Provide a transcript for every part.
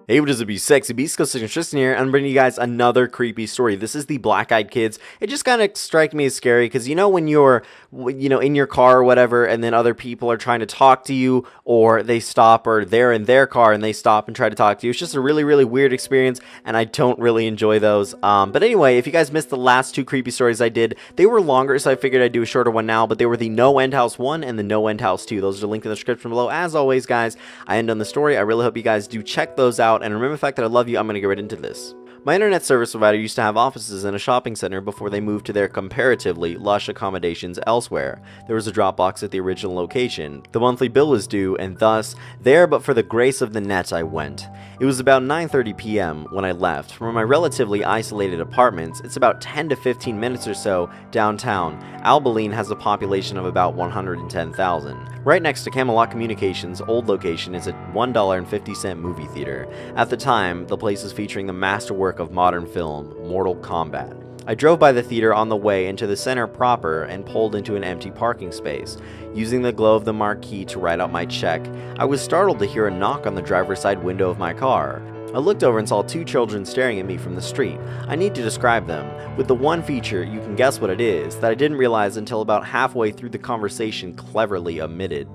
Hey, what does it be, sexy beast? GhostSickness Tristan here, and I'm bringing you guys another creepy story. This is the Black-Eyed Kids. It just kind of strikes me as scary because when you're, in your car or whatever, and then other people are trying to talk to you, or they stop, or they're in their car and they stop and try to talk to you. It's just a really, really weird experience, and I don't really enjoy those. But anyway, if you guys missed the last two creepy stories I did, they were longer, so I figured I'd do a shorter one now. But they were the No End House 1 and the No End House 2. Those are linked in the description below. As always, guys, I end on the story. I really hope you guys do check those out. And remember the fact that I love you, I'm going to get right into this. My internet service provider used to have offices in a shopping center before they moved to their comparatively lush accommodations elsewhere. There was a drop box at the original location. The monthly bill was due, and thus, there but for the grace of the net I went. It was about 9:30 p.m. when I left. From my relatively isolated apartments, it's about 10 to 15 minutes or so downtown. Abilene has a population of about 110,000. Right next to Camelot Communications' old location is a $1.50 movie theater. At the time, the place was featuring the masterwork of modern film, Mortal Kombat. I drove by the theater on the way into the center proper and pulled into an empty parking space. Using the glow of the marquee to write out my check, I was startled to hear a knock on the driver's side window of my car. I looked over and saw two children staring at me from the street. I need to describe them, with the one feature, you can guess what it is, that I didn't realize until about halfway through the conversation cleverly omitted.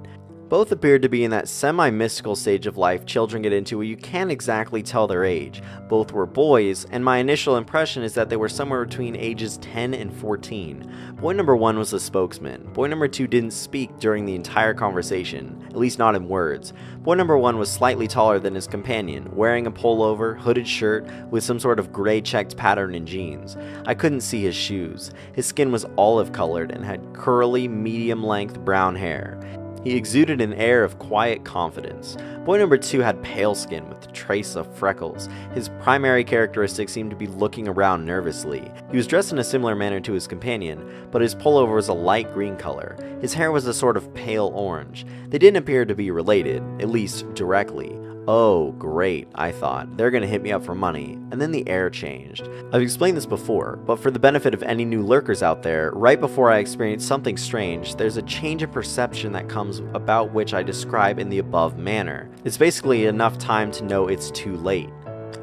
Both appeared to be in that semi-mystical stage of life children get into where you can't exactly tell their age. Both were boys, and my initial impression is that they were somewhere between ages 10 and 14. Boy number 1 was the spokesman. Boy number 2 didn't speak during the entire conversation, at least not in words. Boy number 1 was slightly taller than his companion, wearing a pullover, hooded shirt, with some sort of gray checked pattern in jeans. I couldn't see his shoes. His skin was olive-colored and had curly, medium-length brown hair. He exuded an air of quiet confidence. Boy number 2 had pale skin with a trace of freckles. His primary characteristic seemed to be looking around nervously. He was dressed in a similar manner to his companion, but his pullover was a light green color. His hair was a sort of pale orange. They didn't appear to be related, at least directly. Oh, great, I thought. They're gonna hit me up for money. And then the air changed. I've explained this before, but for the benefit of any new lurkers out there, right before I experience something strange, there's a change of perception that comes about which I describe in the above manner. It's basically enough time to know it's too late.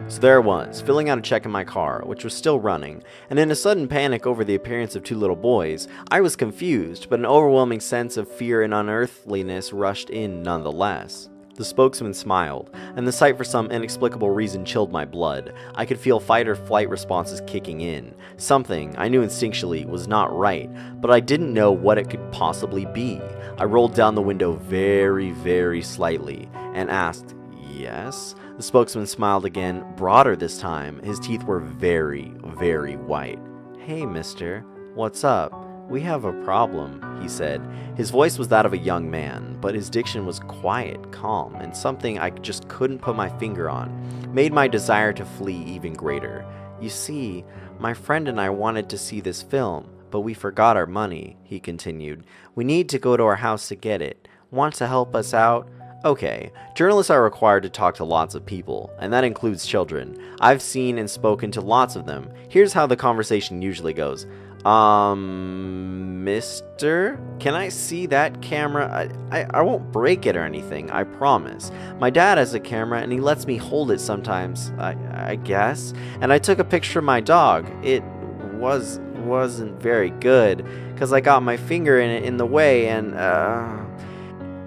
So there I was, filling out a check in my car, which was still running, and in a sudden panic over the appearance of two little boys, I was confused, but an overwhelming sense of fear and unearthliness rushed in nonetheless. The spokesman smiled, and the sight for some inexplicable reason chilled my blood. I could feel fight or flight responses kicking in. Something, I knew instinctually, was not right, but I didn't know what it could possibly be. I rolled down the window very, very slightly, and asked, "Yes?" The spokesman smiled again, broader this time. His teeth were very, very white. "Hey, mister, what's up? We have a problem," he said. His voice was that of a young man, but his diction was quiet, calm, and something I just couldn't put my finger on. Made my desire to flee even greater. "You see, my friend and I wanted to see this film, but we forgot our money," he continued. "We need to go to our house to get it. Want to help us out?" Okay, journalists are required to talk to lots of people, and that includes children. I've seen and spoken to lots of them. Here's how the conversation usually goes. Mister? Can I see that camera? I won't break it or anything, I promise. My dad has a camera and he lets me hold it sometimes, I guess. And I took a picture of my dog. It wasn't very good, because I got my finger in it in the way and,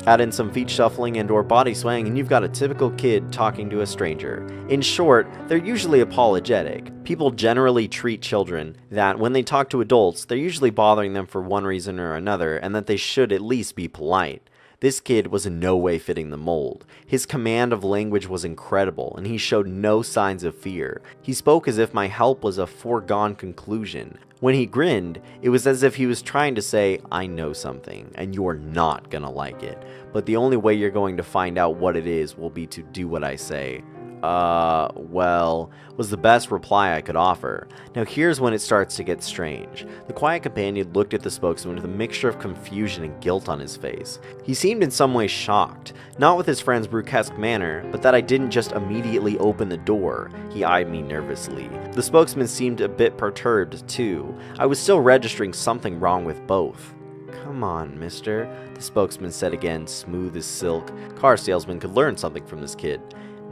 add in some feet shuffling and or body swaying and you've got a typical kid talking to a stranger. In short, they're usually apologetic. People generally treat children that when they talk to adults, they're usually bothering them for one reason or another and that they should at least be polite. This kid was in no way fitting the mold. His command of language was incredible, and he showed no signs of fear. He spoke as if my help was a foregone conclusion. When he grinned, it was as if he was trying to say, "I know something, and you're not gonna like it. But the only way you're going to find out what it is will be to do what I say." Well, was the best reply I could offer. Now here's when it starts to get strange. The quiet companion looked at the spokesman with a mixture of confusion and guilt on his face. He seemed in some way shocked, not with his friend's brusque manner, but that I didn't just immediately open the door. He eyed me nervously. The spokesman seemed a bit perturbed too. I was still registering something wrong with both. "Come on, mister," the spokesman said again, smooth as silk. Car salesman could learn something from this kid.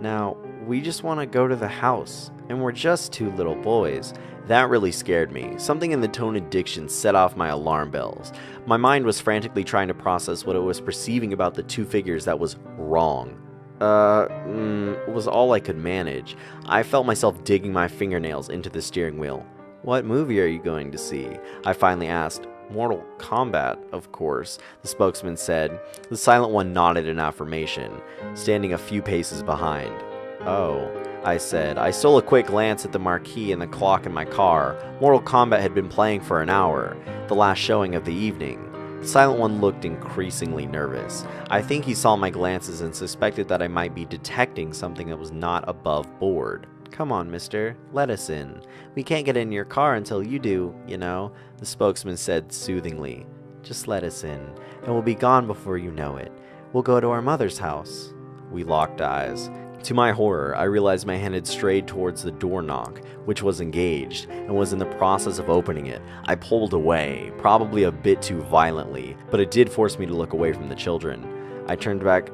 Now, we just want to go to the house, and we're just two little boys. That really scared me. Something in the tone and diction set off my alarm bells. My mind was frantically trying to process what it was perceiving about the two figures that was wrong. Was all I could manage. I felt myself digging my fingernails into the steering wheel. What movie are you going to see? I finally asked. Mortal Kombat, of course, the spokesman said. The silent one nodded in affirmation, standing a few paces behind. Oh, I said. I stole a quick glance at the marquee and the clock in my car. Mortal Kombat had been playing for an hour, the last showing of the evening. The silent one looked increasingly nervous. I think he saw my glances and suspected that I might be detecting something that was not above board. Come on, mister. Let us in. We can't get in your car until you do, you know, the spokesman said soothingly. Just let us in, and we'll be gone before you know it. We'll go to our mother's house. We locked eyes. To my horror, I realized my hand had strayed towards the door knob, which was engaged, and was in the process of opening it. I pulled away, probably a bit too violently, but it did force me to look away from the children. I turned back,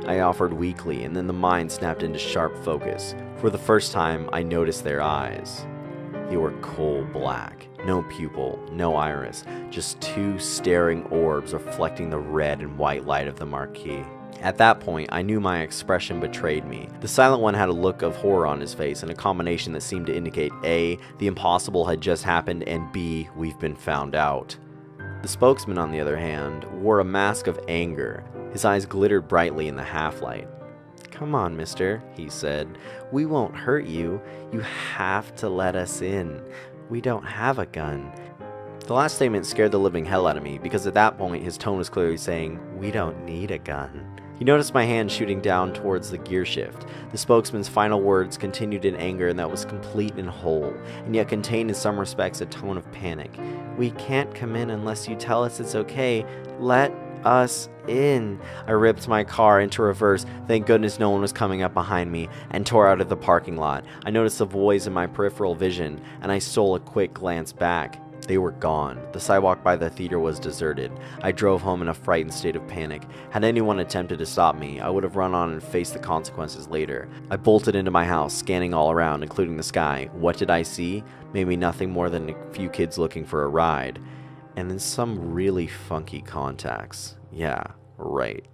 I offered weakly, and then the mind snapped into sharp focus. For the first time, I noticed their eyes. They were coal black. No pupil, no iris, just two staring orbs reflecting the red and white light of the marquee. At that point, I knew my expression betrayed me. The silent one had a look of horror on his face, and a combination that seemed to indicate A, the impossible had just happened, and B, we've been found out. The spokesman, on the other hand, wore a mask of anger. His eyes glittered brightly in the half-light. Come on, mister, he said. We won't hurt you. You have to let us in. We don't have a gun. The last statement scared the living hell out of me, because at that point his tone was clearly saying, we don't need a gun. He noticed my hand shooting down towards the gear shift. The spokesman's final words continued in anger, and that was complete and whole, and yet contained in some respects a tone of panic. We can't come in unless you tell us it's okay. Let us in. I ripped my car into reverse, thank goodness no one was coming up behind me, and tore out of the parking lot. I noticed the boys in my peripheral vision, and I stole a quick glance back. They were gone. The sidewalk by the theater was deserted. I drove home in a frightened state of panic. Had anyone attempted to stop me, I would have run on and faced the consequences later. I bolted into my house, scanning all around, including the sky. What did I see? Maybe nothing more than a few kids looking for a ride. And then some really funky contacts. Yeah, right.